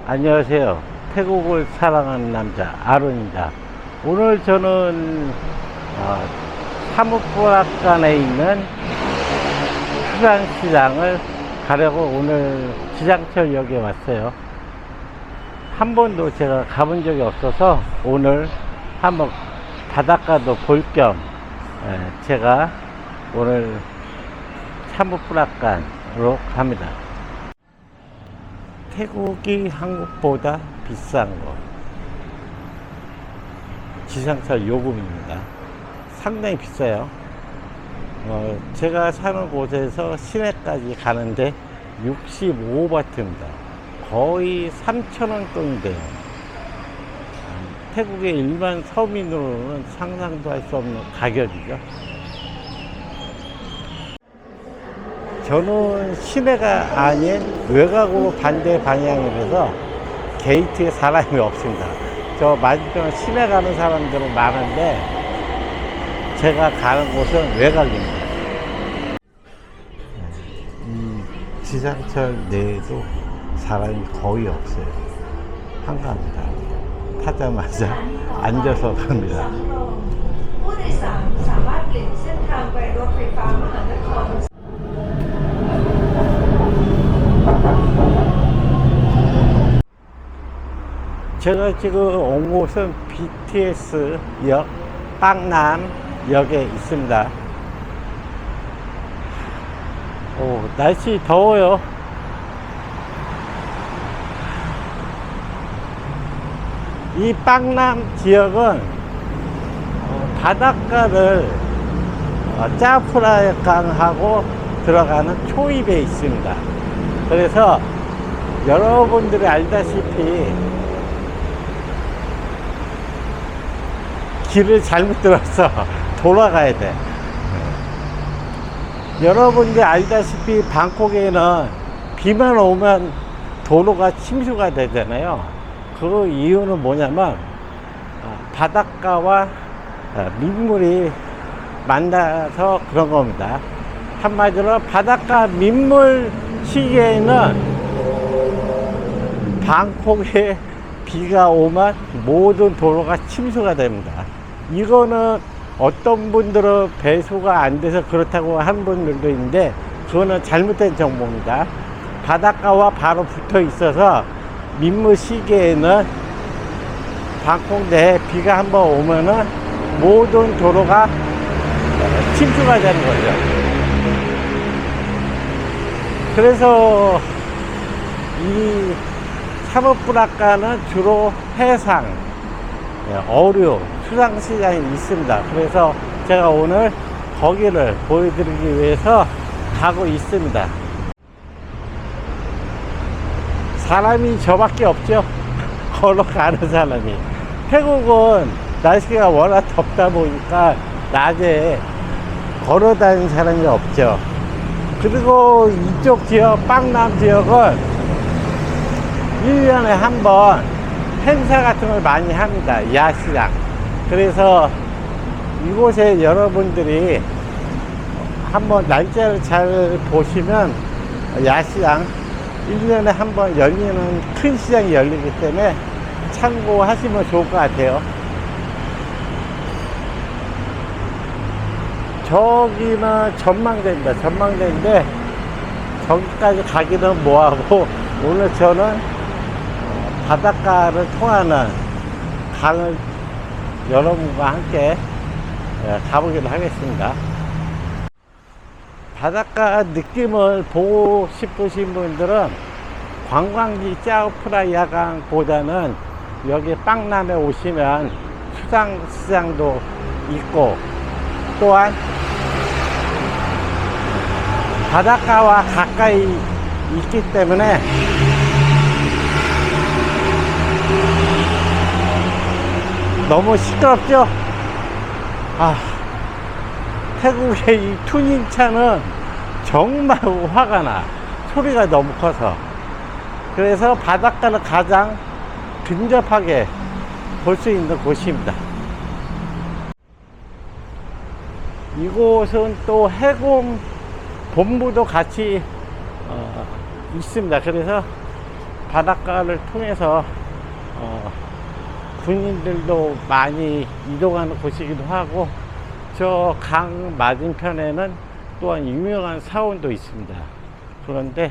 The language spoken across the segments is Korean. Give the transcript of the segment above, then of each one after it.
안녕하세요. 태국을 사랑하는 남자 아론입니다. 오늘 저는 사무프라칸에 있는 수산시장을 가려고 오늘 지장철역에 왔어요. 한 번도 제가 가본 적이 없어서 오늘 한번 바닷가도 볼 겸 제가 오늘 사무프라칸으로 갑니다. 태국이 한국보다 비싼 거, 지상철 요금입니다. 상당히 비싸요. 제가 사는 곳에서 시내까지 가는데 65바트입니다. 거의 3,000원 돈이 돼요. 태국의 일반 서민으로는 상상도 할 수 없는 가격이죠. 저는 시내가 아닌 외곽으로 반대 방향이라서 게이트에 사람이 없습니다. 저 맞은편 시내 가는 사람들은 많은데 제가 가는 곳은 외곽입니다. 이 지상철 내에도 사람이 거의 없어요. 한가합니다. 타자마자 앉아서 갑니다. 제가 지금 온 곳은 BTS역 빵남역에 있습니다. 날씨 더워요. 이 빵남 지역은 바닷가를 짜프라강하고 들어가는 초입에 있습니다. 그래서 여러분들이 알다시피 길을 잘못 들어서 돌아가야 돼. 여러분들이 알다시피 방콕에는 비만 오면 도로가 침수가 되잖아요. 그 이유는 뭐냐면 바닷가와 민물이 만나서 그런 겁니다. 한마디로 바닷가 민물 시기에는 방콕에 비가 오면 모든 도로가 침수가 됩니다. 이거는 어떤 분들은 배수가 안 돼서 그렇다고 하는 분들도 있는데 그거는 잘못된 정보입니다. 바닷가와 바로 붙어 있어서 민물 시기에는 방콕 내에 비가 한번 오면은 모든 도로가 침수가 되는 거죠. 그래서 이 사무프라칸은 주로 해상, 어류, 수상시장이 있습니다. 그래서 제가 오늘 거기를 보여드리기 위해서 가고 있습니다. 사람이 저밖에 없죠. 걸어가는 사람이. 태국은 날씨가 워낙 덥다 보니까 낮에 걸어 다니는 사람이 없죠. 그리고 이쪽 지역, 빵남 지역은 1년에 한 번 행사 같은 걸 많이 합니다. 야시장. 그래서 이곳에 여러분들이 한번 날짜를 잘 보시면 야시장 1년에 한 번 열리는 큰 시장이 열리기 때문에 참고하시면 좋을 것 같아요. 저기는 전망대입니다. 전망대인데 저기까지 가기는 뭐하고 오늘 저는 바닷가를 통하는 강을 여러분과 함께 가보기로 하겠습니다. 바닷가 느낌을 보고 싶으신 분들은 관광지 짜오프라야강보다는 여기 빵남에 오시면 수상시장도 있고 또한 바닷가와 가까이 있기 때문에 너무 시끄럽죠? 태국의 이 튜닝차는 정말 화가 나. 소리가 너무 커서. 그래서 바닷가를 가장 근접하게 볼 수 있는 곳입니다. 이곳은 또 해군 본부도 같이 있습니다. 그래서 바닷가를 통해서 군인들도 많이 이동하는 곳이기도 하고, 저 강 맞은편에는 또한 유명한 사원도 있습니다. 그런데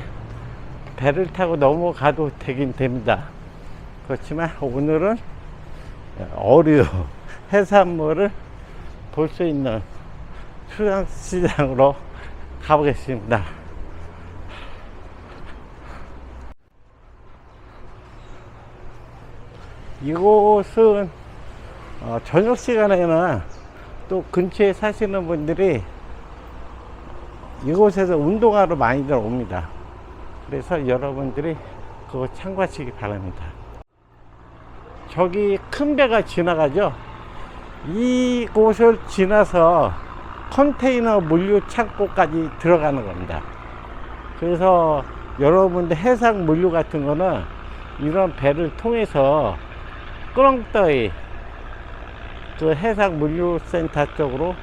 배를 타고 넘어가도 되긴 됩니다. 그렇지만 오늘은 어류, 해산물을 볼 수 있는 수산시장으로 가보겠습니다. 이곳은 저녁 시간에는 또 근처에 사시는 분들이 이곳에서 운동하러 많이들 옵니다. 그래서 여러분들이 그거 참고하시기 바랍니다. 저기 큰 배가 지나가죠. 이곳을 지나서 컨테이너 물류 창고까지 들어가는 겁니다. 그래서 여러분들 해상 물류 같은 거는 이런 배를 통해서 끄렁떠이 그 해상 물류센터 쪽으로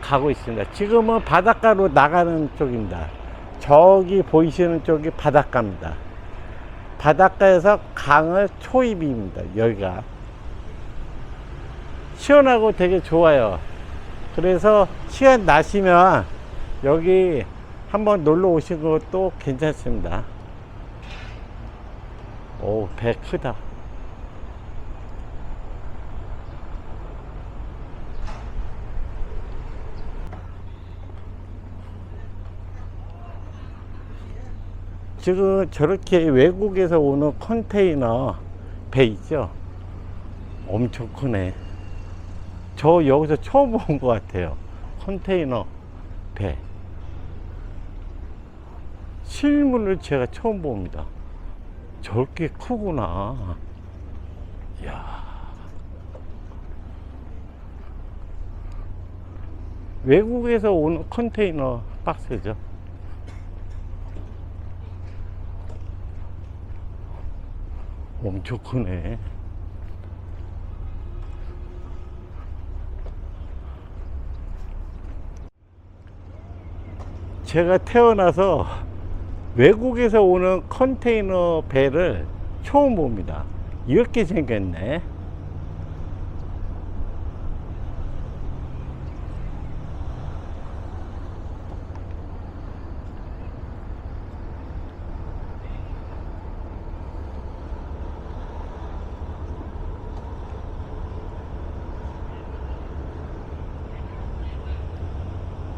가고 있습니다. 지금은 바닷가로 나가는 쪽입니다. 저기 보이시는 쪽이 바닷가입니다. 바닷가에서 강을 초입입니다. 여기가 시원하고 되게 좋아요. 그래서 시간 나시면 여기 한번 놀러 오신 것도 괜찮습니다. 오, 배 크다. 지금 저렇게 외국에서 오는 컨테이너 배 있죠? 엄청 크네. 저 여기서 처음 본 것 같아요. 컨테이너 배. 실물을 제가 처음 봅니다. 저렇게 크구나. 이야. 외국에서 오는 컨테이너 박스죠. 엄청 크네. 제가 태어나서 외국에서 오는 컨테이너 배를 처음 봅니다. 이렇게 생겼네.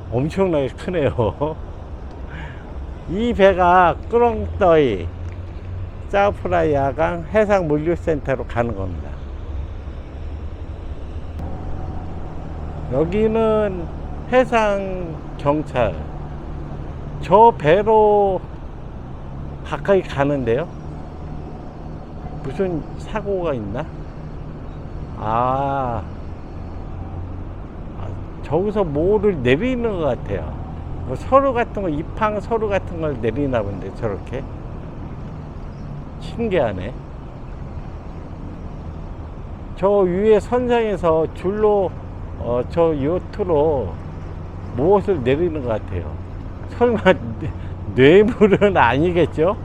엄청나게 크네요. 이 배가 끄렁떠이 짜오프라이아강 해상물류센터로 가는 겁니다. 여기는 해상경찰. 저 배로 가까이 가는데요. 무슨 사고가 있나? 저기서 뭐를 내리는 것 같아요. 뭐 서류 같은 거, 입항 서류 같은 걸 내리나 본데, 저렇게. 신기하네. 저 위에 선상에서 줄로, 저 요트로 무엇을 내리는 것 같아요. 설마, 뇌물은 아니겠죠?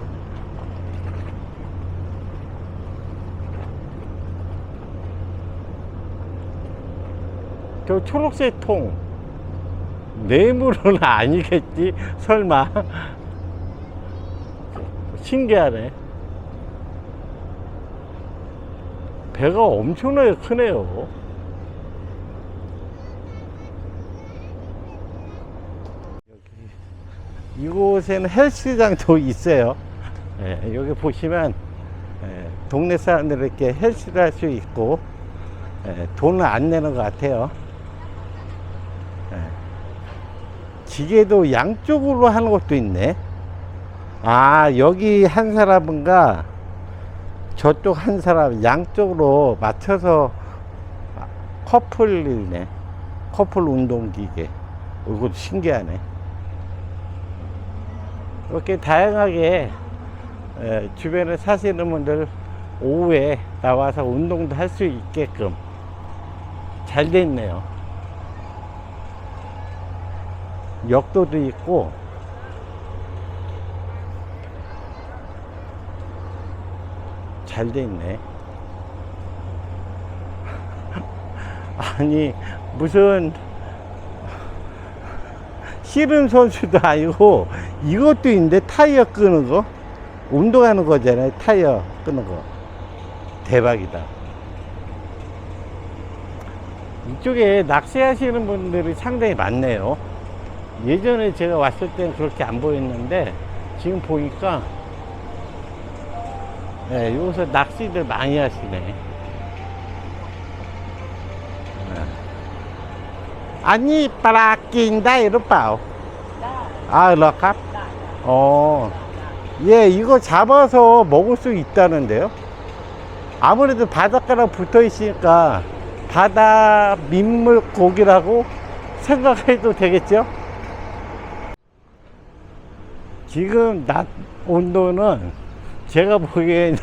저 초록색 통 뇌물은 아니겠지? 설마. 신기하네. 배가 엄청나게 크네요. 이곳에는 헬스장도 있어요. 예, 여기 보시면 동네 사람들 이렇게 헬스를 할 수 있고, 돈을 안 내는 것 같아요. 기계도 양쪽으로 하는 것도 있네. 여기 한 사람은가 저쪽 한 사람 양쪽으로 맞춰서 커플이네. 커플 운동기계. 이것도 신기하네. 이렇게 다양하게 주변에 사시는 분들 오후에 나와서 운동도 할 수 있게끔 잘 돼 있네요. 역도도 있고, 잘 돼 있네. 아니, 무슨 씨름 선수도 아니고 이것도 있는데, 타이어 끄는 거, 운동하는 거잖아요. 타이어 끄는 거. 대박이다. 이쪽에 낚시하시는 분들이 상당히 많네요. 예전에 제가 왔을 때는 그렇게 안 보였는데 지금 보니까 네, 여기서 낚시들 많이 하시네. 아니, 빠라낀다 이럴까요? 아, 이렇게? 예, 이거 잡아서 먹을 수 있다는데요. 아무래도 바닷가랑 붙어 있으니까 바다 민물 고기라고 생각해도 되겠죠? 지금 낮 온도는 제가 보기에는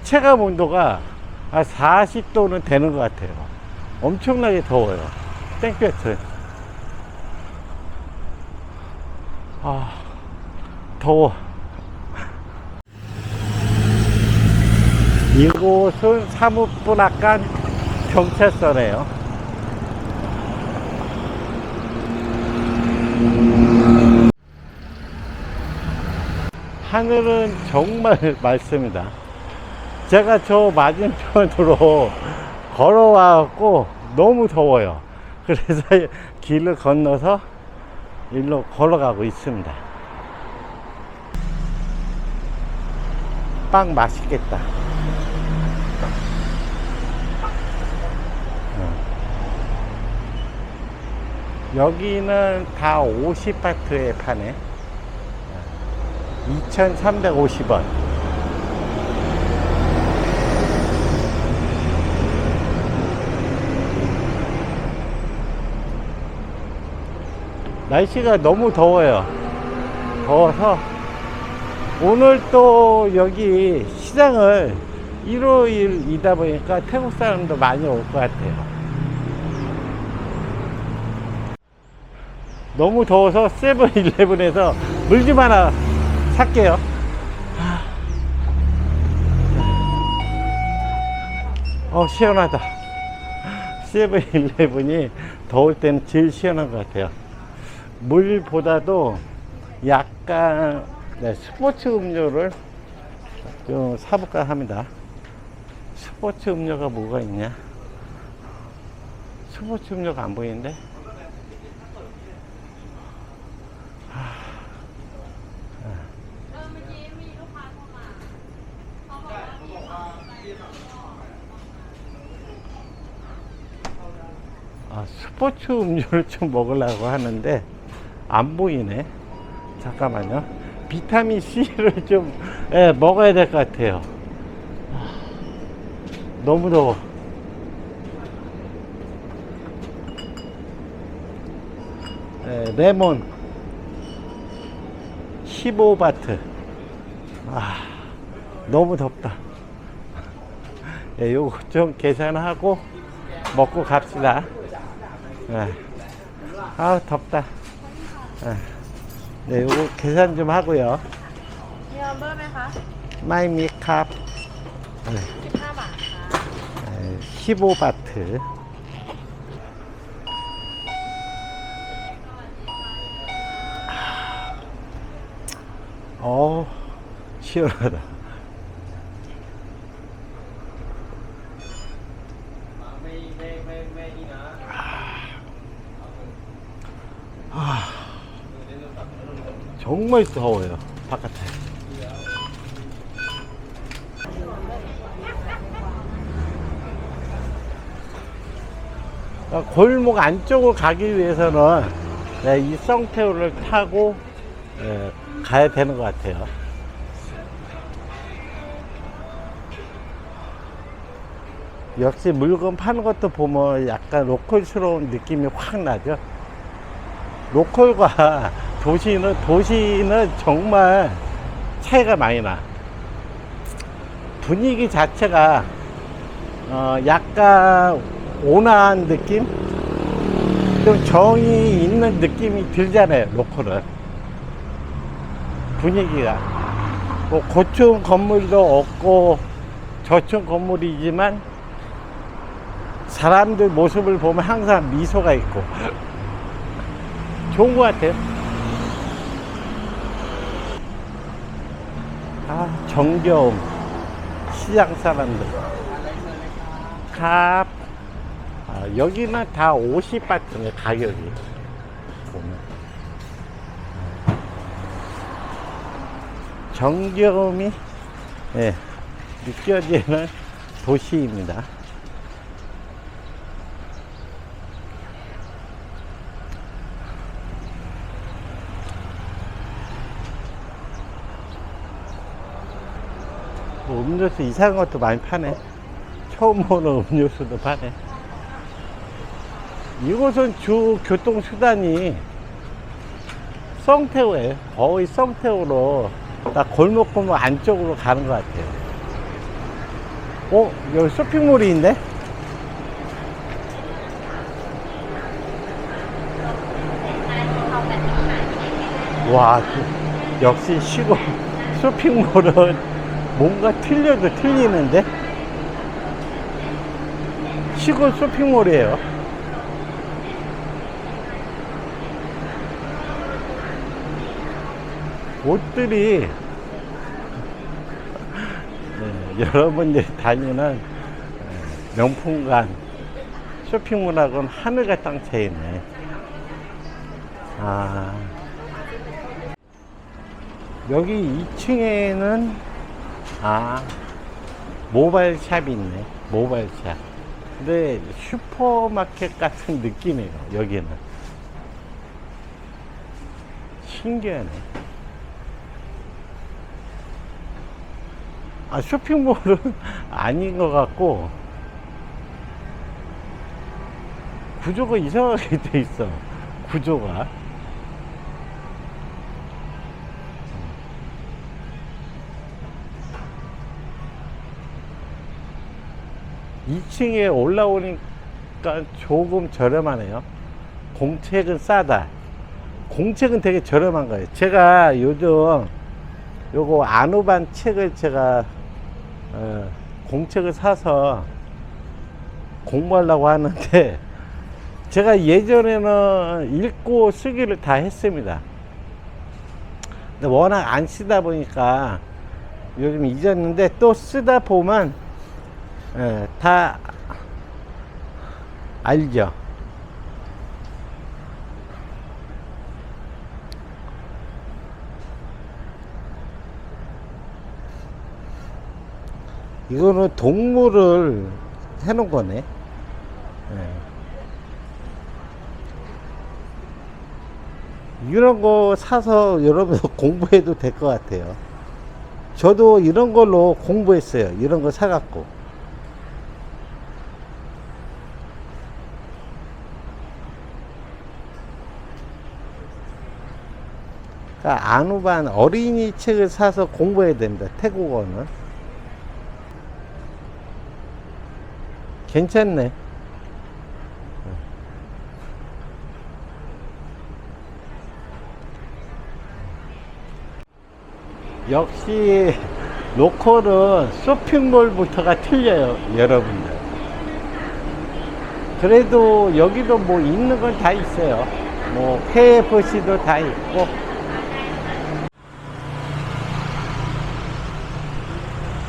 체감 온도가 한 40도는 되는 것 같아요. 엄청나게 더워요. 땡볕을. 아, 더워. 이곳은 사무분악관 경찰서네요. 하늘은 정말 맑습니다. 제가 저 맞은편으로 걸어와갖고 너무 더워요. 그래서 길을 건너서 일로 걸어가고 있습니다. 빵 맛있겠다. 여기는 다 50바트에 파네. 2,350원. 날씨가 너무 더워요. 더워서 오늘 또 여기 시장을 일요일이다 보니까 태국 사람도 많이 올 것 같아요. 너무 더워서 세븐일레븐에서 물 좀 하나 살게요. 시원하다. 세븐일레븐이 더울 때는 제일 시원한 것 같아요. 물보다도 약간 스포츠 음료를 좀 사볼까 합니다. 스포츠 음료가 뭐가 있냐? 스포츠 음료가 안 보이는데? 스포츠 음료를 좀 먹으려고 하는데 안 보이네. 잠깐만요. 비타민 C를 좀 먹어야 될 것 같아요. 너무 더워. 레몬 15바트. 너무 덥다. 요거 좀 계산하고 먹고 갑시다. 덥다. 네, 요거 계산 좀 하고요. 마이미캅 15바트. 시원하다. 정말 더워요, 바깥에. 골목 안쪽으로 가기 위해서는 이 썽태우를 타고 가야 되는 것 같아요. 역시 물건 파는 것도 보면 약간 로컬스러운 느낌이 확 나죠. 로컬과 도시는 정말 차이가 많이 나. 분위기 자체가 약간 온화한 느낌? 좀 정이 있는 느낌이 들잖아요, 로컬은. 분위기가. 뭐 고층 건물도 없고 저층 건물이지만 사람들 모습을 보면 항상 미소가 있고 좋은 것 같아요. 아, 정겨움. 시장 사람들. 아, 여기는 다 50바트네, 가격이. 보면. 정겨움이, 예, 느껴지는 도시입니다. 음료수 이상한 것도 많이 파네. 처음 보는 음료수도 파네. 이곳은 주 교통수단이 썽태우예요. 거의 썽태우로 딱 골목골목 안쪽으로 가는 것 같아요. 여기 쇼핑몰이 있네? 와, 역시 시골 쇼핑몰은 뭔가 틀려도 틀리는데? 시골 쇼핑몰이에요. 옷들이 네, 여러분들이 다니는 명품관 쇼핑몰하고는 하늘과 땅 차이네. 여기 2층에는 모바일 샵이 있네. 모바일 샵. 근데 슈퍼마켓 같은 느낌이에요, 여기는. 신기하네. 쇼핑몰은 아닌 것 같고, 구조가 이상하게 돼 있어. 구조가. 2층에 올라오니까 조금 저렴하네요. 공책은 싸다. 공책은 되게 저렴한 거예요. 제가 요즘 요거 안우반 책을 제가 공책을 사서 공부하려고 하는데, 제가 예전에는 읽고 쓰기를 다 했습니다. 근데 워낙 안 쓰다 보니까 요즘 잊었는데, 또 쓰다 보면 다 알죠. 이거는 동물을 해놓은 거네. 이런 거 사서 여러분 공부해도 될 것 같아요. 저도 이런 걸로 공부했어요. 이런 거 사갖고. 그러니까 안우반 어린이 책을 사서 공부해야 됩니다. 태국어는. 괜찮네. 역시 로컬은 쇼핑몰부터가 틀려요, 여러분들. 그래도 여기도 뭐 있는 건 다 있어요. 뭐 KFC도 다 있고.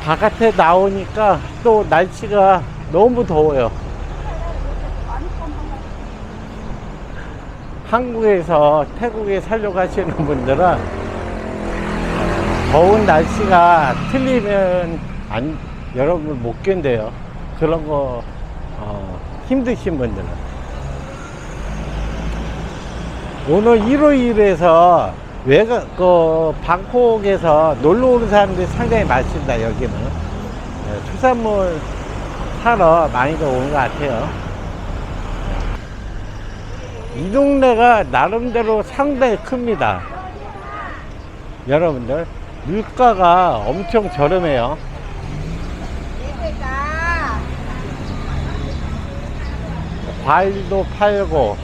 바깥에 나오니까 또 날씨가 너무 더워요. 한국에서 태국에 살려고 하시는 분들은 더운 날씨가 틀리면 여러분 못 견뎌요. 그런 거 힘드신 분들은. 오늘 일요일에서 방콕에서 놀러 오는 사람들이 상당히 많습니다. 여기는 수산물 사러 많이들 오는 것 같아요. 이 동네가 나름대로 상당히 큽니다. 여러분들, 물가가 엄청 저렴해요. 과일도 팔고.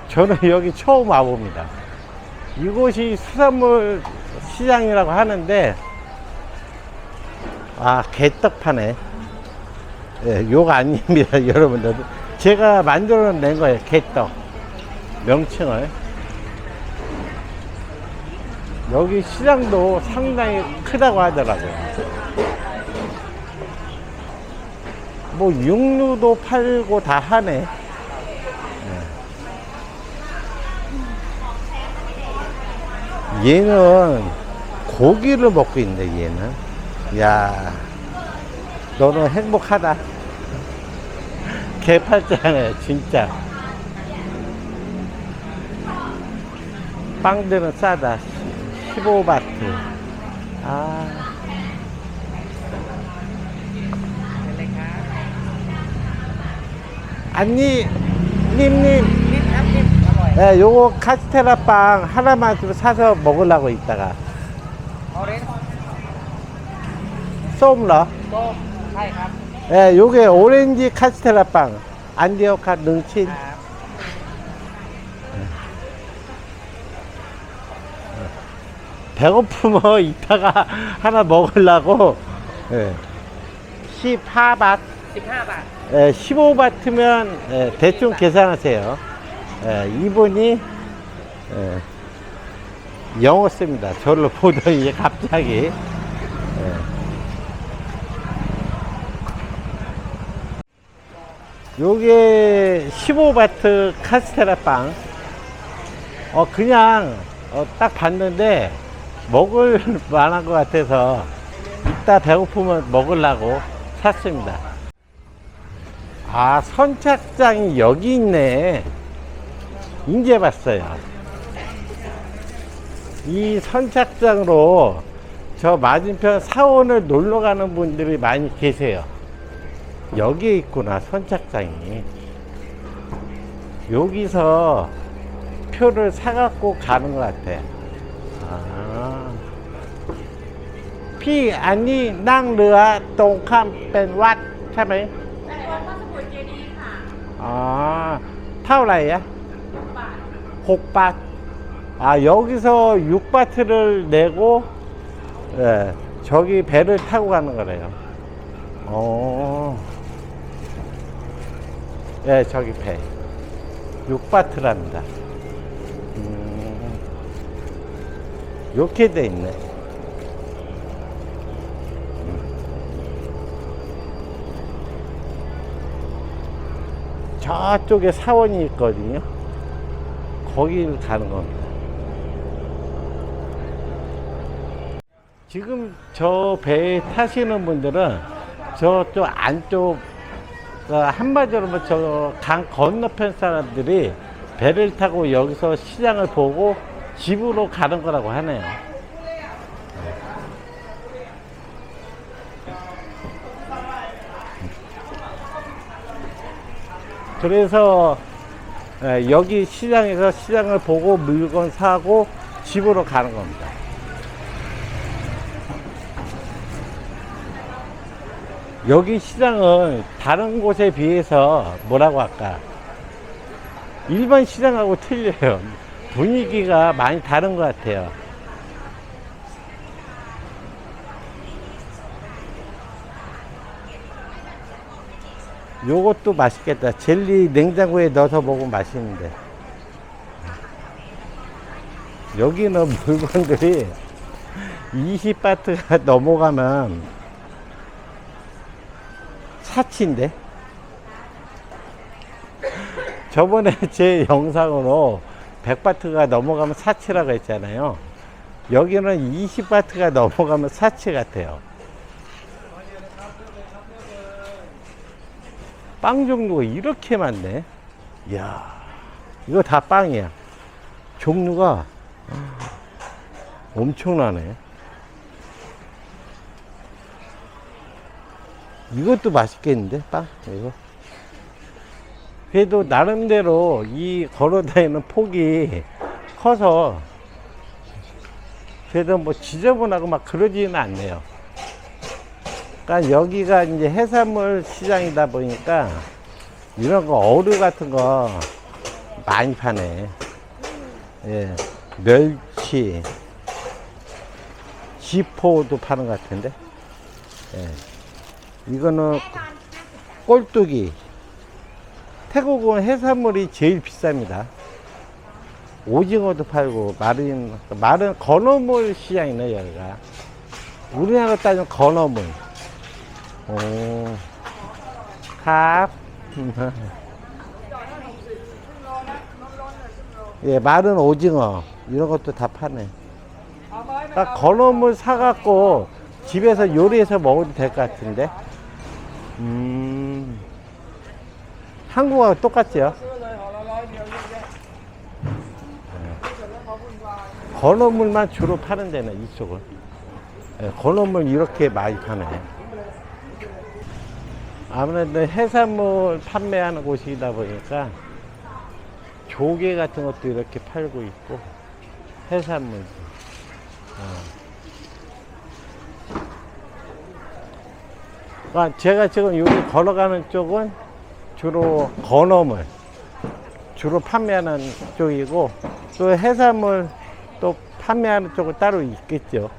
저는 여기 처음 와봅니다. 이곳이 수산물 시장이라고 하는데, 아, 개떡 파네. 예, 욕 아닙니다, 여러분들. 제가 만들어 낸 거예요, 개떡. 명칭을. 여기 시장도 상당히 크다고 하더라고요. 뭐, 육류도 팔고 다 하네. 예. 얘는 고기를 먹고 있네, 얘는. 야, 너는 행복하다. 개팔자네, 진짜. 빵들은 싸다. 15바트. 아. 아니, 님님. 네, 요거 카스테라 빵 하나만 좀 사서 먹으려고 이따가. 쏨러? 네, 요게 오렌지 카스테라 빵. 안디오카 능친. 배고프면 이따가 하나 먹으려고. 네. 14밭. 15밭. 네, 15바트면 네, 대충 계산하세요. 네, 이분이 네, 영어 씁니다. 저를 보더니 갑자기. 네. 요게 15바트 카스테라 빵. 그냥 딱 봤는데 먹을 만한 것 같아서 이따 배고프면 먹으려고 샀습니다. 아, 선착장이 여기 있네. 이제 봤어요. 이 선착장으로 저 맞은편 사원을 놀러 가는 분들이 많이 계세요. 여기에 있구나, 선착장이. 여기서 표를 사갖고 가는 것 같아. 아. 피, 아니, 낭, 르아, 똥캄, 뺀, 왓, 참에? 아, 타오라이야? 6밭. 아, 여기서 6바트를 내고, 예, 저기 배를 타고 가는 거래요. 예, 저기 배. 6바트랍니다. 이렇게 돼 있네. 저쪽에 사원이 있거든요. 거길 가는 겁니다. 지금 저 배에 타시는 분들은 저쪽 안쪽, 한마디로 뭐 저 강 건너편 사람들이 배를 타고 여기서 시장을 보고 집으로 가는 거라고 하네요. 그래서 여기 시장에서 시장을 보고 물건 사고 집으로 가는 겁니다. 여기 시장은 다른 곳에 비해서 뭐라고 할까, 일반 시장하고 틀려요. 분위기가 많이 다른 것 같아요. 요것도 맛있겠다. 젤리 냉장고에 넣어서 먹으면 맛있는데. 여기는 물건들이 20바트가 넘어가면 사치인데. 저번에 제 영상으로 100바트가 넘어가면 사치라고 했잖아요. 여기는 20바트가 넘어가면 사치 같아요. 빵 종류가 이렇게 많네. 이야, 이거 다 빵이야. 종류가 엄청나네. 이것도 맛있겠는데, 빵? 이거. 그래도 나름대로 이 걸어다니는 폭이 커서 그래도 뭐 지저분하고 막 그러지는 않네요. 그러니까 여기가 이제 해산물 시장이다 보니까 이런 거 어류 같은 거 많이 파네. 예, 멸치, 지포도 파는 것 같은데. 예. 이거는 꼴뚜기. 태국은 해산물이 제일 비쌉니다. 오징어도 팔고, 마른 건어물 시장이네, 여기가. 우리나라 따지면 건어물. 오, 값. 예, 마른 오징어. 이런 것도 다 파네. 그러니까 건어물 사갖고 집에서 요리해서 먹어도 될 것 같은데. 한국하고 똑같죠? 건어물만 주로 파는 데는 이쪽은. 예, 건어물 이렇게 많이 파네. 아무래도 해산물 판매하는 곳이다 보니까 조개 같은 것도 이렇게 팔고 있고, 해산물도. 그러니까 제가 지금 여기 걸어가는 쪽은 주로 건어물 주로 판매하는 쪽이고, 또 해산물 또 판매하는 쪽은 따로 있겠죠.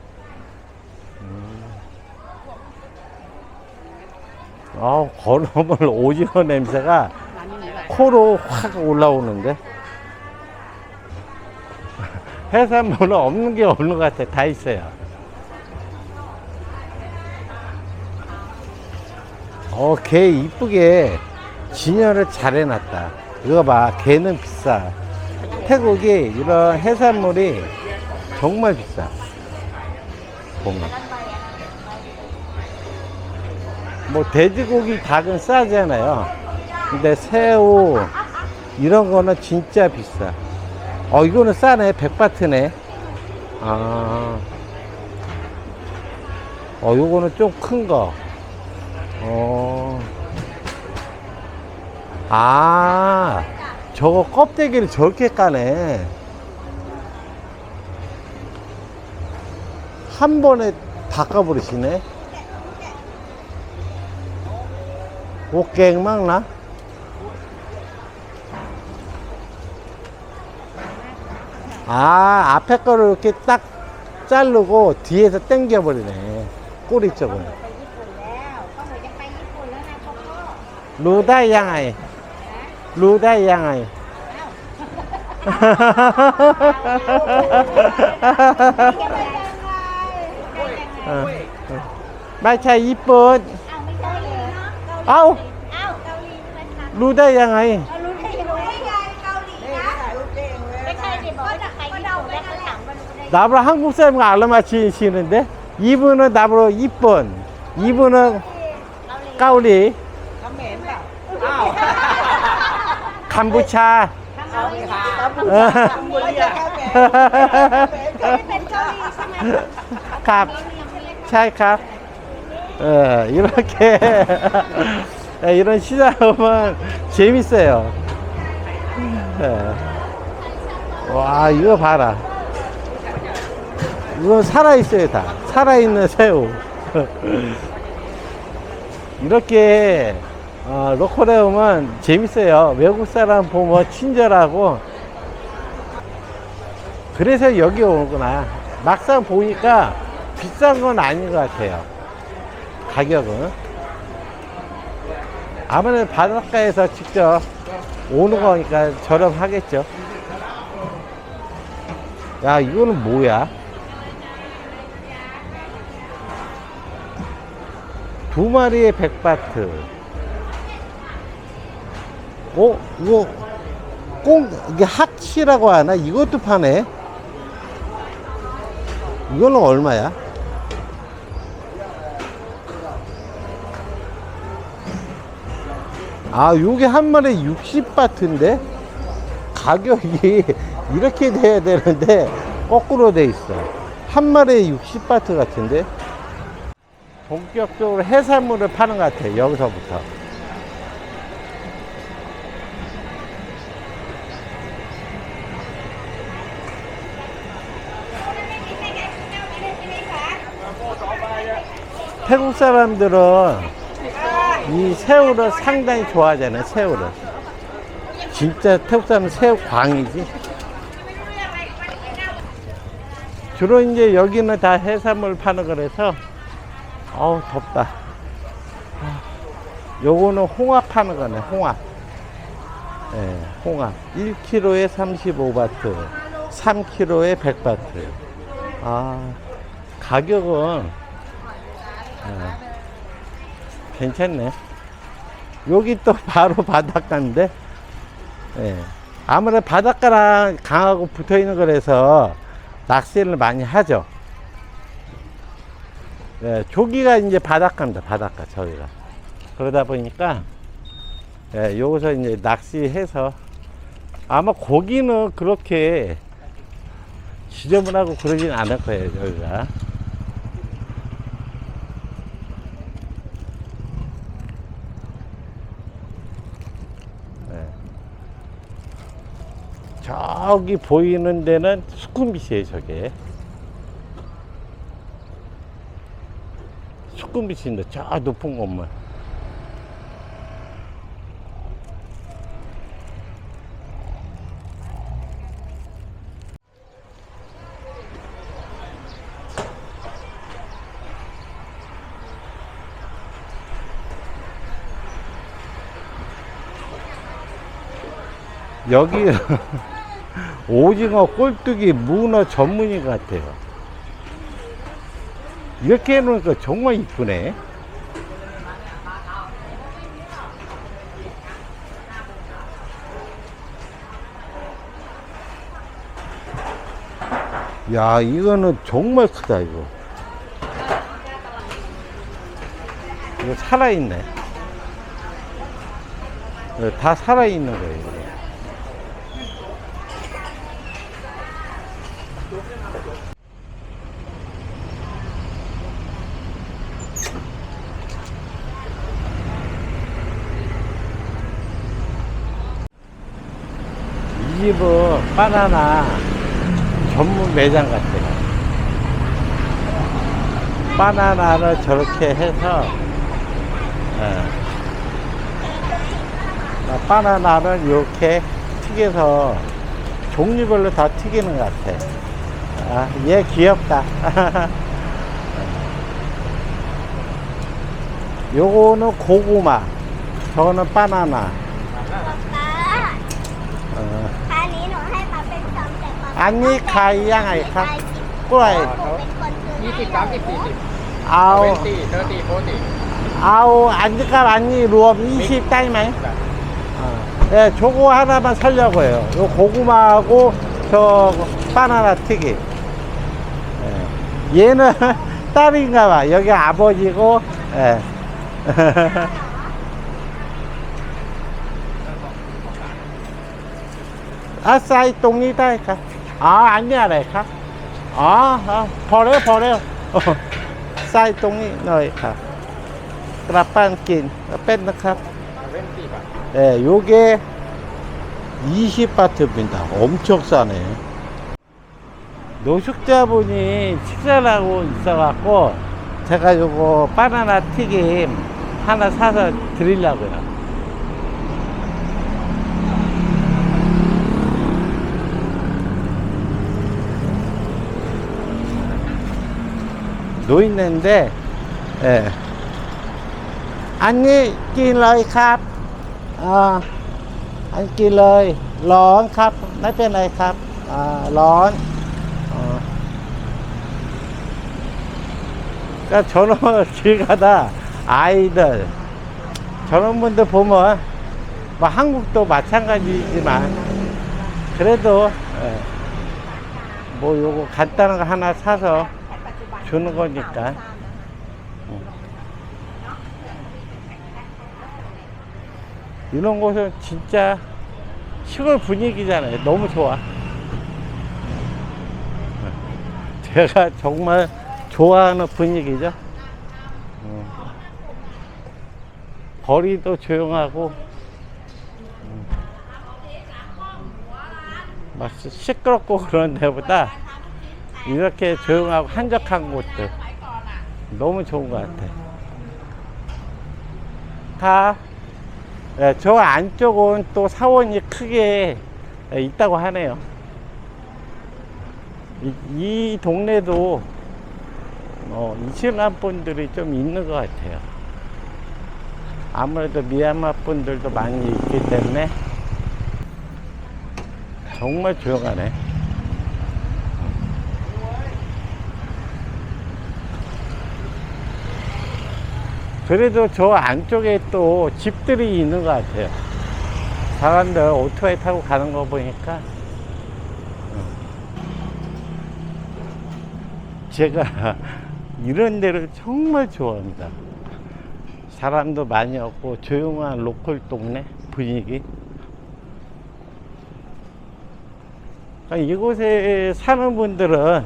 건어물 오징어 냄새가 코로 확 올라오는데. 해산물은 없는 게 없는 것 같아. 다 있어요. 게 이쁘게 진열을 잘 해놨다. 이거 봐, 게는 비싸. 태국이 이런 해산물이 정말 비싸. 보면 뭐 돼지고기, 닭은 싸잖아요. 근데 새우 이런 거는 진짜 비싸. 이거는 싸네. 100바트네. 요거는 좀 큰 거. 저거 껍데기를 저렇게 까네. 한 번에 다 까버리시네. 옷갱 막나? 앞에 거를 이렇게 딱 자르고 뒤에서 당겨버리네. 꼬리 쪽은. 루다 양아이. 루다 양아이. 마차 이쁜. 아우. 루다 양아이. 나보다 한국 사람과 알아맞히시는데, 이분은 나보다 이쁜, 이분은 까우리, 감부차. 갑, 차이캅. 이렇게 이런 시장 오면 재밌어요. 와, 이거 봐라. 이건 살아있어요. 다 살아있는 새우. 이렇게 로컬에 오면 재밌어요. 외국 사람 보면 친절하고, 그래서 여기 오구나. 막상 보니까 비싼 건 아닌 것 같아요. 가격은 아무래도 바닷가에서 직접 오는 거니까 저렴하겠죠. 야, 이거는 뭐야? 두 마리에 100바트. 이거 이게 학치라고 하나? 이것도 파네. 이거는 얼마야? 요게 한 마리에 60바트인데 가격이 이렇게 돼야 되는데 거꾸로 돼 있어. 한 마리에 60바트 같은데. 본격적으로 해산물을 파는 것 같아요. 여기서부터. 태국 사람들은 이 새우를 상당히 좋아하잖아요. 새우를. 진짜 태국 사람은 새우 광이지. 주로 이제 여기는 다 해산물 파는 거라서, 어우, 덥다. 요거는 홍합 파는 거네, 홍합. 예, 홍합. 1kg에 35바트, 3kg에 100바트. 아, 가격은, 괜찮네. 여기 또 바로 바닷가인데, 예. 아무래도 바닷가랑 강하고 붙어 있는 거라서 낚시를 많이 하죠. 예, 저기가 이제 바닷가입니다, 바닷가, 저기가. 그러다 보니까, 예, 여기서 이제 낚시해서 아마 고기는 그렇게 지저분하고 그러진 않을 거예요, 여기가. 저기 보이는 데는 수쿰빗이에요, 저게. 수쿰빗인데, 저 높은 건물. 여기 오징어, 꼴뚜기, 문어 전문인 것 같아요. 이렇게 해놓으니까 정말 이쁘네. 야, 이거는 정말 크다, 이거. 이거 살아있네. 다 살아있는 거예요, 이거. 이 집은 바나나 전문 매장 같아요. 바나나를 저렇게 해서, 바나나를 이렇게 튀겨서 종류별로 다 튀기는 것 같아. 아, 얘 귀엽다. 요거는 고구마, 저거는 바나나. อันนี้หนูให้มาเป็นสองแต่ก่อน อันนี้ขายยังไงครับ กล้วย หนูเป็นคนซื้อให้ 20 30 40 เอา 20 30 40 เอาอันนี้กับอันนี้รวม 20 ได้ไหม 네, 저거 하나만 살려고 해요. 요 고구마하고 저 바나나 튀김. 예. 얘는 딸인가 봐. 여기 아버지고, 예. 아, 싸이 똥이 다니까. 아, 아니야, 내가. 버려. 싸이 똥이 너희가. 그라판긴, 뺀다, 네, 요게 20바트입니다. 엄청 싸네. 노숙자분이 식사를 하고 있어갖고 제가 요거 바나나 튀김 하나 사서 드리려고요. 노인네인데, 예. 안니 끼러이 캅. อันกินเลยร้อนครับไม่เป็นไรครับร้อน그러니까 저놈을 길 가다 아이들 저런 분들 보면 뭐 한국도 마찬가지지만 그래도 뭐 요거 간단한 거 하나 사서 주는 거니까 이런 곳은 진짜 시골 분위기잖아요. 너무 좋아. 제가 정말 좋아하는 분위기죠. 거리도 조용하고 막 시끄럽고 그런 데보다 이렇게 조용하고 한적한 곳들 너무 좋은 것 같아. 네, 저 안쪽은 또 사원이 크게 있다고 하네요. 이 동네도 이슬람 분들이 좀 있는 것 같아요. 아무래도 미얀마 분들도 많이 있기 때문에 정말 조용하네. 그래도 저 안쪽에 또 집들이 있는 것 같아요. 사람들 오토바이 타고 가는 거 보니까 제가 이런 데를 정말 좋아합니다. 사람도 많이 없고 조용한 로컬 동네 분위기. 그러니까 이곳에 사는 분들은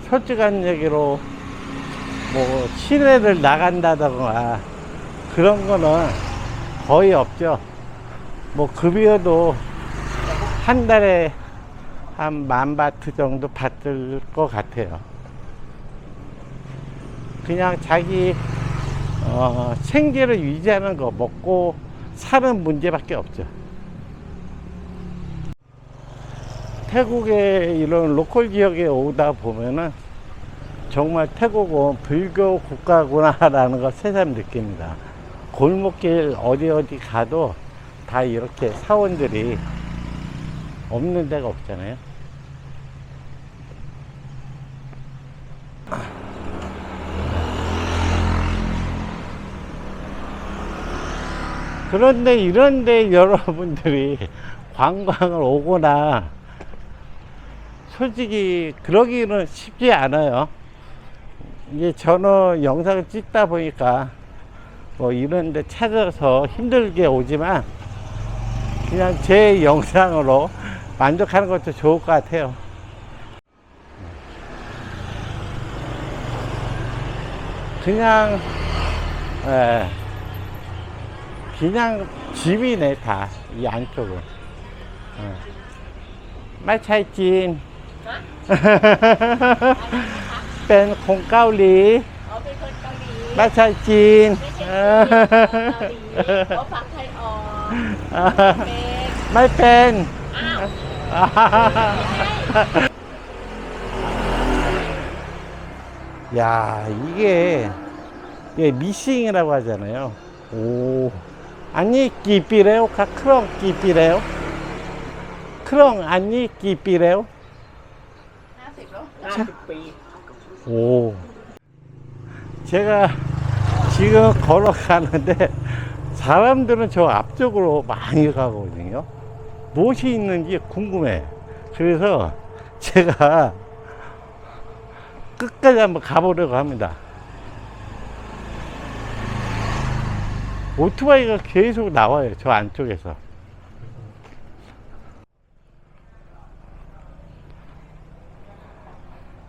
솔직한 얘기로 뭐 시내를 나간다던가 그런 거는 거의 없죠. 뭐 급여도 한 달에 한 10,000바트 정도 받을 것 같아요. 그냥 자기 생계를 유지하는 거, 먹고 사는 문제밖에 없죠. 태국의 이런 로컬 지역에 오다 보면은 정말 태국은 불교 국가구나라는 걸 새삼 느낍니다. 골목길 어디 가도 다 이렇게 사원들이 없는 데가 없잖아요. 그런데 이런데 여러분들이 관광을 오거나 솔직히 그러기는 쉽지 않아요. 이게 저는 영상을 찍다 보니까 뭐 이런 데 찾아서 힘들게 오지만 그냥 제 영상으로 만족하는 것도 좋을 것 같아요. 그냥 그냥 집이네 다 이 안쪽은. 마차이찐 เป็นคนเกาหลี อ๋อเป็นคนเกาหลี ไม่ใช่จีน ไม่ใช่จีนเกาหลีเขาฟังไทยออกเป็น ไม่เป็น อ้าว 야, 이게 미싱이라고 하잖아요. 오, 아니 끼삐래요? 크렁 끼삐래요? 크렁 아니 끼삐래요? 50 ปี 오, 제가 지금 걸어가는데 사람들은 저 앞쪽으로 많이 가거든요. 무엇이 있는지 궁금해. 그래서 제가 끝까지 한번 가보려고 합니다. 오토바이가 계속 나와요, 저 안쪽에서.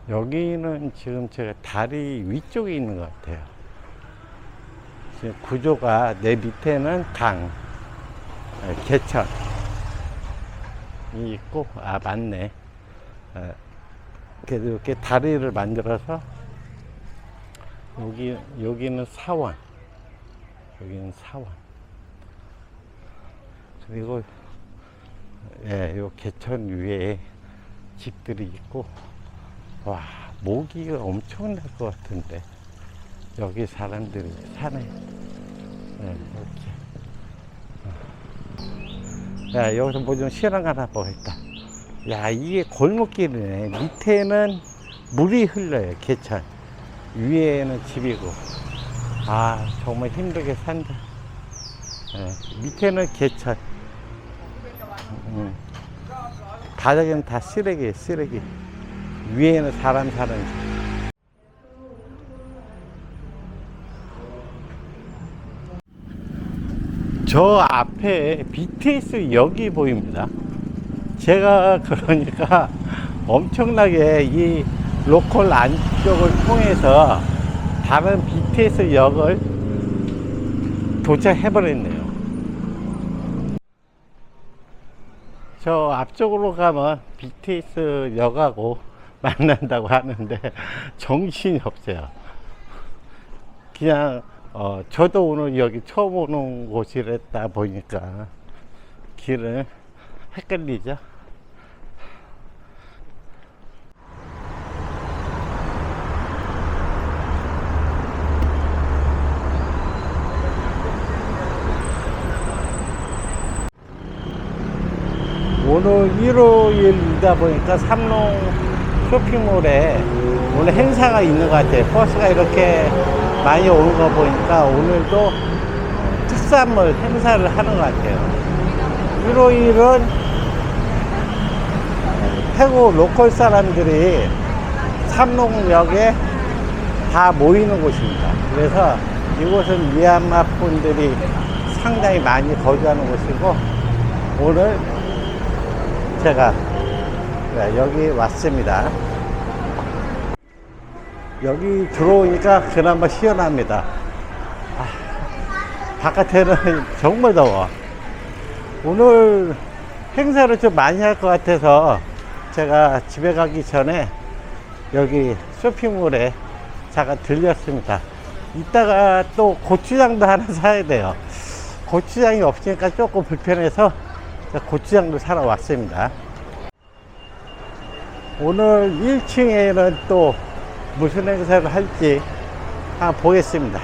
여기는 지금 제가 다리 위쪽에 있는 것 같아요. 지금 구조가 내 밑에는 강, 개천이 있고, 아, 맞네. 그래서 이렇게 다리를 만들어서 여기는 사원, 여기는 사원. 그리고 요 개천 위에 집들이 있고, 와, 모기가 엄청날 것 같은데 여기 사람들이 사네. 이렇게. 야, 여기서 뭐 좀 시원한 거 하나 보겠다. 야, 이게 골목길이네. 밑에는 물이 흘러요, 개천. 위에는 집이고. 아, 정말 힘들게 산다. 밑에는 개천. 바닥에는 다 쓰레기. 위에는 사람 사는 집. 저 앞에 BTS 역이 보입니다. 제가 그러니까 엄청나게 이 로컬 안쪽을 통해서 다른 BTS 역을 도착해버렸네요. 저 앞쪽으로 가면 BTS 역하고 만난다고 하는데 정신이 없어요. 그냥 저도 오늘 여기 처음 오는 곳이랬다 보니까 길을 헷갈리죠. 오늘 일요일이다 보니까 삼롱 쇼핑몰에 오늘 행사가 있는 것 같아요. 버스가 이렇게 많이 오는 거 보니까 오늘도 특산물 행사를 하는 것 같아요. 일요일은 태국 로컬 사람들이 삼롱역에 다 모이는 곳입니다. 그래서 이곳은 미얀마 분들이 상당히 많이 거주하는 곳이고, 오늘 제가 여기 왔습니다. 여기 들어오니까 그나마 시원합니다. 바깥에는 정말 더워. 오늘 행사를 좀 많이 할 것 같아서 제가 집에 가기 전에 여기 쇼핑몰에 잠깐 들렸습니다. 이따가 또 고추장도 하나 사야 돼요. 고추장이 없으니까 조금 불편해서 고추장도 사러 왔습니다. 오늘 1층에는 또 무슨 행사를 할지 한번 보겠습니다.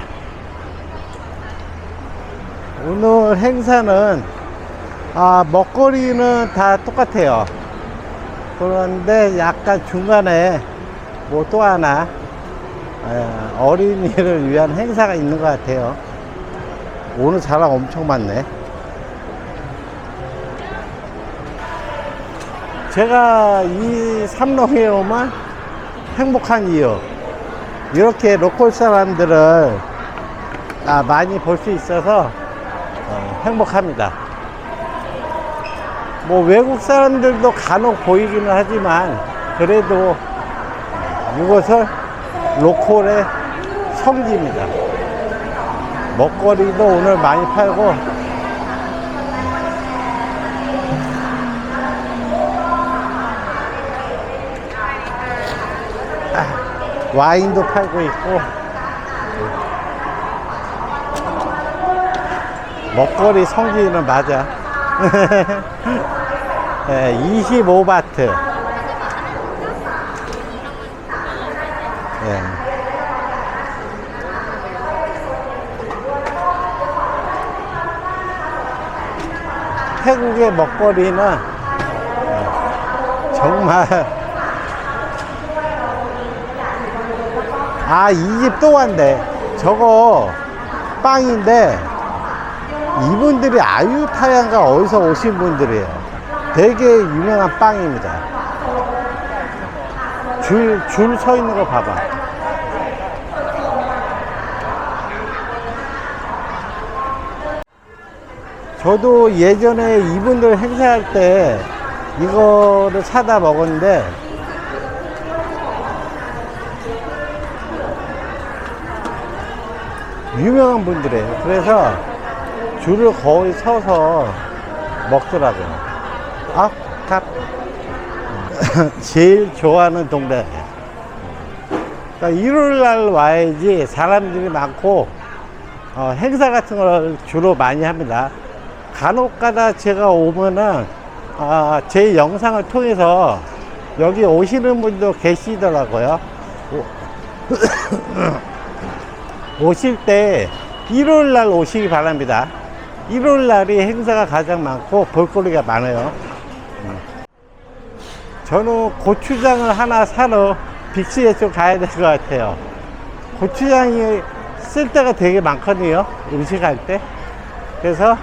오늘 행사는 먹거리는 다 똑같아요. 그런데 약간 중간에 뭐 또 하나 어린이를 위한 행사가 있는 것 같아요. 오늘 사람 엄청 많네. 제가 이 삼롱에 오면 행복한 이유, 이렇게 로컬 사람들을 많이 볼 수 있어서 행복합니다. 뭐 외국 사람들도 간혹 보이기는 하지만 그래도 이곳은 로컬의 성지입니다. 먹거리도 오늘 많이 팔고, 와인도 팔고 있고, 먹거리 성지는 맞아. 25바트. 태국의 먹거리는 정말, 이 집 또 왔네. 저거 빵인데 이분들이 아유타양가 어디서 오신 분들이에요. 되게 유명한 빵입니다. 줄 서 있는 거 봐봐. 저도 예전에 이분들 행사할 때 이거를 사다 먹었는데 유명한 분들이에요. 그래서 줄을 거의 서서 먹더라고요. 제일 좋아하는 동네예요. 그러니까 일요일날 와야지 사람들이 많고 행사 같은 걸 주로 많이 합니다. 간혹가다 제가 오면은 제 영상을 통해서 여기 오시는 분도 계시더라고요. 오실 때 일요일날 오시기 바랍니다. 일요일날이 행사가 가장 많고 볼거리가 많아요. 저는 고추장을 하나 사러 빅시에 좀 가야 될 것 같아요. 고추장이 쓸 때가 되게 많거든요, 음식할 때. 그래서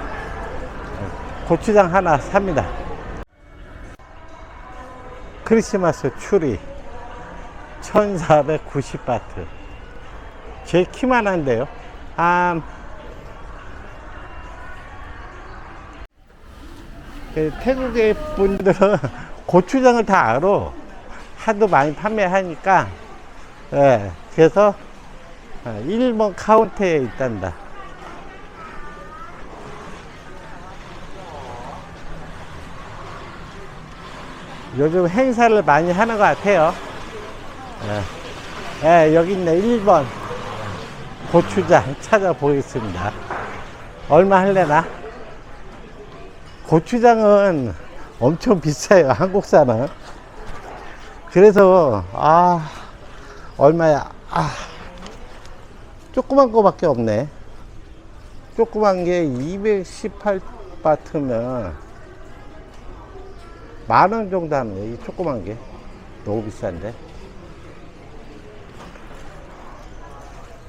고추장 하나 삽니다. 크리스마스 추리 1490바트. 제 키만 한데요. 태국의 분들은 고추장을 다 알아. 하도 많이 판매하니까. 그래서 1번 카운터에 있단다. 요즘 행사를 많이 하는 것 같아요. 여기 있네. 1번 고추장 찾아보겠습니다. 얼마 할래나? 고추장은 엄청 비싸요, 한국산은. 그래서 얼마야? 조그만 거밖에 없네. 조그만 게 218바트면 10,000원 정도 하는 거예요. 이 조그만 게. 너무 비싼데.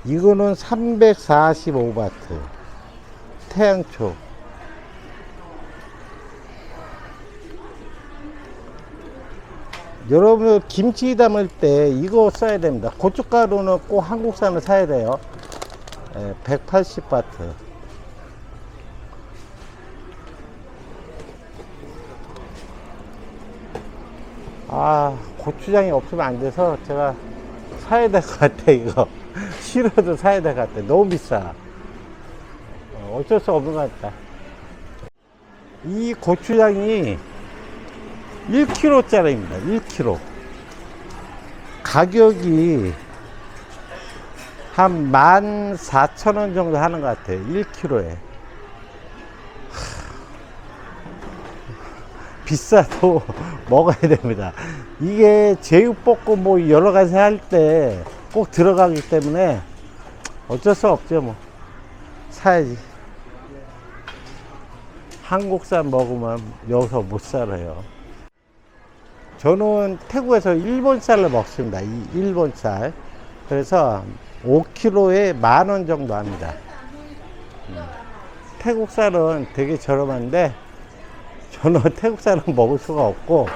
이거는 345바트. 태양초. 여러분, 김치 담을 때 이거 써야 됩니다. 고춧가루는 꼭 한국산을 사야 돼요. 180바트. 아, 고추장이 없으면 안 돼서 제가 사야 될 것 같아, 이거. 싫어도 사야 될 것 같아. 너무 비싸. 어쩔 수 없는 것 같다. 이 고추장이 1kg짜리입니다. 1kg. 가격이 한 14,000원 정도 하는 것 같아요. 1kg에. 비싸도 먹어야 됩니다. 이게 제육볶음 뭐 여러 가지 할 때 꼭 들어가기 때문에 어쩔 수 없죠. 뭐 사야지. 한국산 먹으면 여기서 못 살아요. 저는 태국에서 일본 쌀을 먹습니다. 이 일본 쌀. 그래서 5kg에 10,000원 정도 합니다. 태국 쌀은 되게 저렴한데 저는 태국 쌀은 먹을 수가 없고,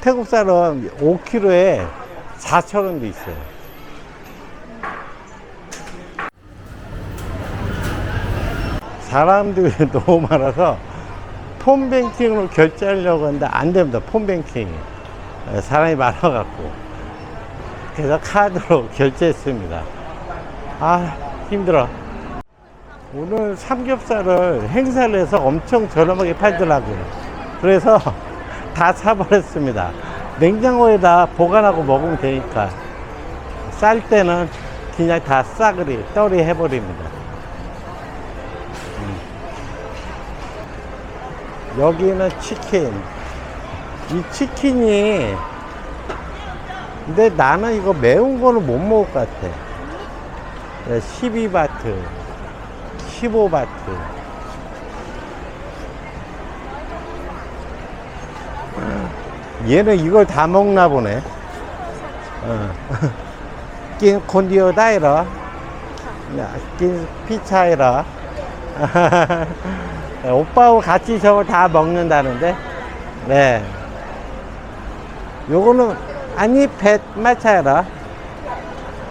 태국 쌀은 5kg에 4,000원도 있어요. 사람들이 너무 많아서 폰뱅킹으로 결제하려고 하는데 안 됩니다. 폰뱅킹이. 사람이 많아갖고. 그래서 카드로 결제했습니다. 아, 힘들어. 오늘 삼겹살을 행사를 해서 엄청 저렴하게 팔더라고요. 그래서 다 사버렸습니다. 냉장고에다 보관하고 먹으면 되니까. 쌀 때는 그냥 다 싸그리, 떨이 해버립니다. 여기는 치킨. 이 치킨이, 근데 나는 이거 매운 거는 못 먹을 것 같아. 12바트, 15바트. 얘는 이걸 다 먹나 보네. 낀 콘디오 다이러, 낀 피차이러. 오빠하고 같이 저걸 다 먹는다는데. 네. 요거는 아니 펫 마차이러.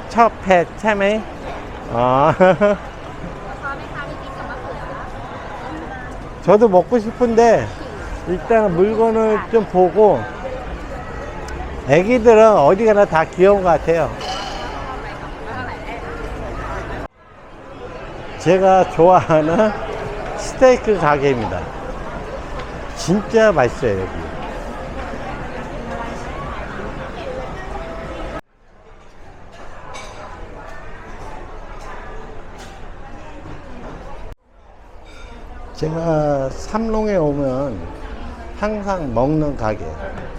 첫 펫 참에. 저도 먹고 싶은데 일단 물건을 좀 보고. 애기들은 어디 가나 다 귀여운 것 같아요. 제가 좋아하는 스테이크 가게입니다. 진짜 맛있어요, 여기. 제가 삼롱에 오면 항상 먹는 가게.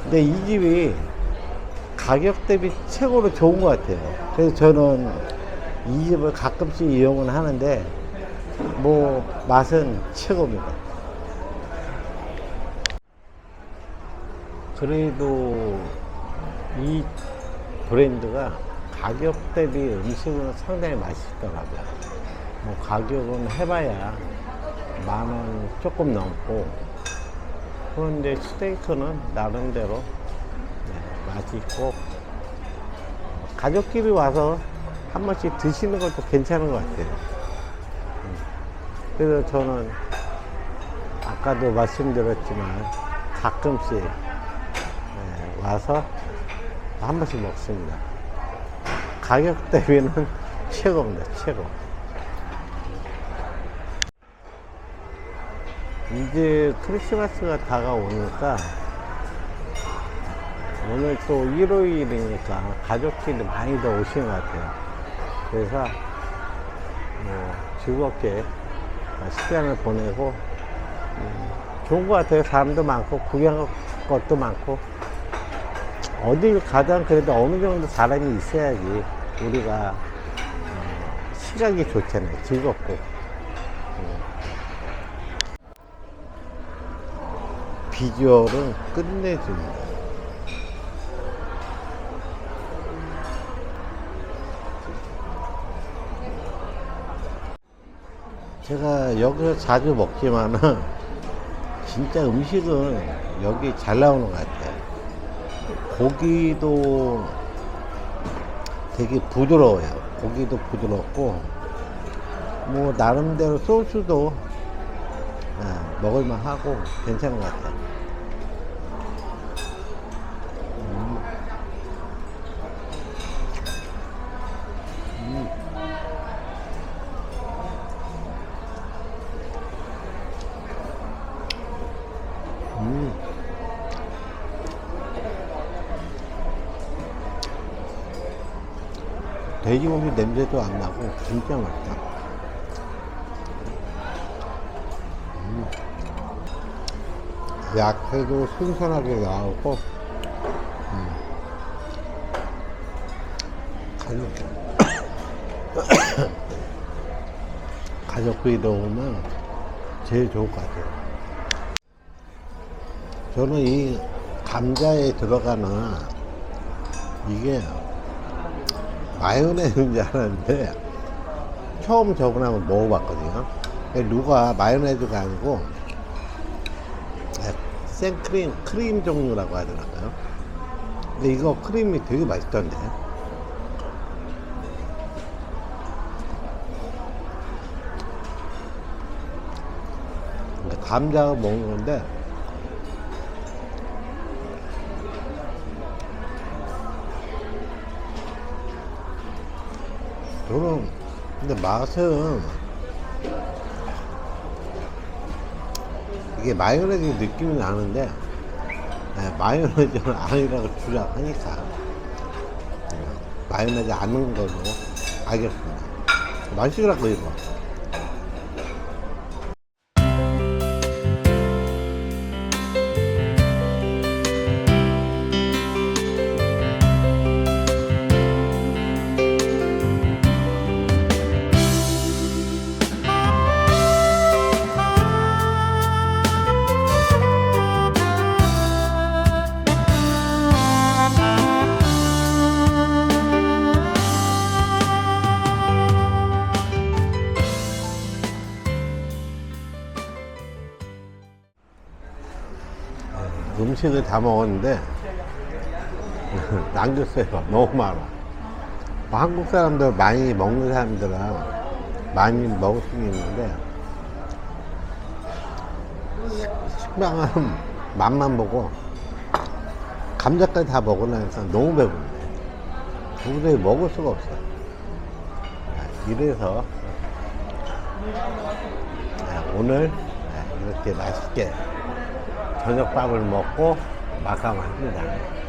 근데 이 집이 가격 대비 최고로 좋은 것 같아요. 그래서 저는 이 집을 가끔씩 이용은 하는데, 뭐, 맛은 최고입니다. 그래도 이 브랜드가 가격 대비 음식은 상당히 맛있더라고요. 뭐, 가격은 해봐야 10,000원 조금 넘고, 그런데 스테이크는 나름대로 맛있고, 가족끼리 와서 한 번씩 드시는 것도 괜찮은 것 같아요. 그래서 저는 아까도 말씀드렸지만 가끔씩 와서 한 번씩 먹습니다. 가격 대비는 최고입니다. 최고. 이제 크리스마스가 다가오니까 오늘 또 일요일이니까 가족끼리 많이들 오시는 것 같아요. 그래서 뭐 즐겁게 시간을 보내고 좋은 것 같아요. 사람도 많고 구경할 것도 많고, 어딜 가든 그래도 어느 정도 사람이 있어야지 우리가 시각이 좋잖아요. 즐겁고. 비주얼은 끝내줍니다. 제가 여기서 자주 먹지만은 진짜 음식은 여기 잘 나오는 것 같아요. 고기도 되게 부드러워요. 고기도 부드럽고 뭐 나름대로 소스도 먹을만 하고 괜찮은 것 같아요. 돼지고기 냄새도 안 나고 진짜 맛있다. 야채도 신선하게 나오고 가족끼리 오면 제일 좋을 것 같아요. 저는 이 감자에 들어가는 이게 마요네즈인 줄 알았는데 처음 저번에 한번 먹어봤거든요. 누가 마요네즈가 아니고 생크림, 크림 종류라고 하더라고요. 근데 이거 크림이 되게 맛있던데. 감자가 먹는 건데 저는 근데 맛은 이게 마요네즈 느낌이 나는데 마요네즈는 아니라고 주장하니까 마요네즈 안 넣은 걸로 알겠습니다. 맛있더라고 이거. 음식을 다 먹었는데 남겼어요. 너무 많아. 뭐 한국 사람들 많이 먹는 사람들은 많이 먹을 수 있는데 식당은 맛만 보고 감자까지 다 먹으려니까 너무 배부르네. 도저히 먹을 수가 없어요. 이래서 오늘 이렇게 맛있게 저녁밥을 먹고 마감합니다.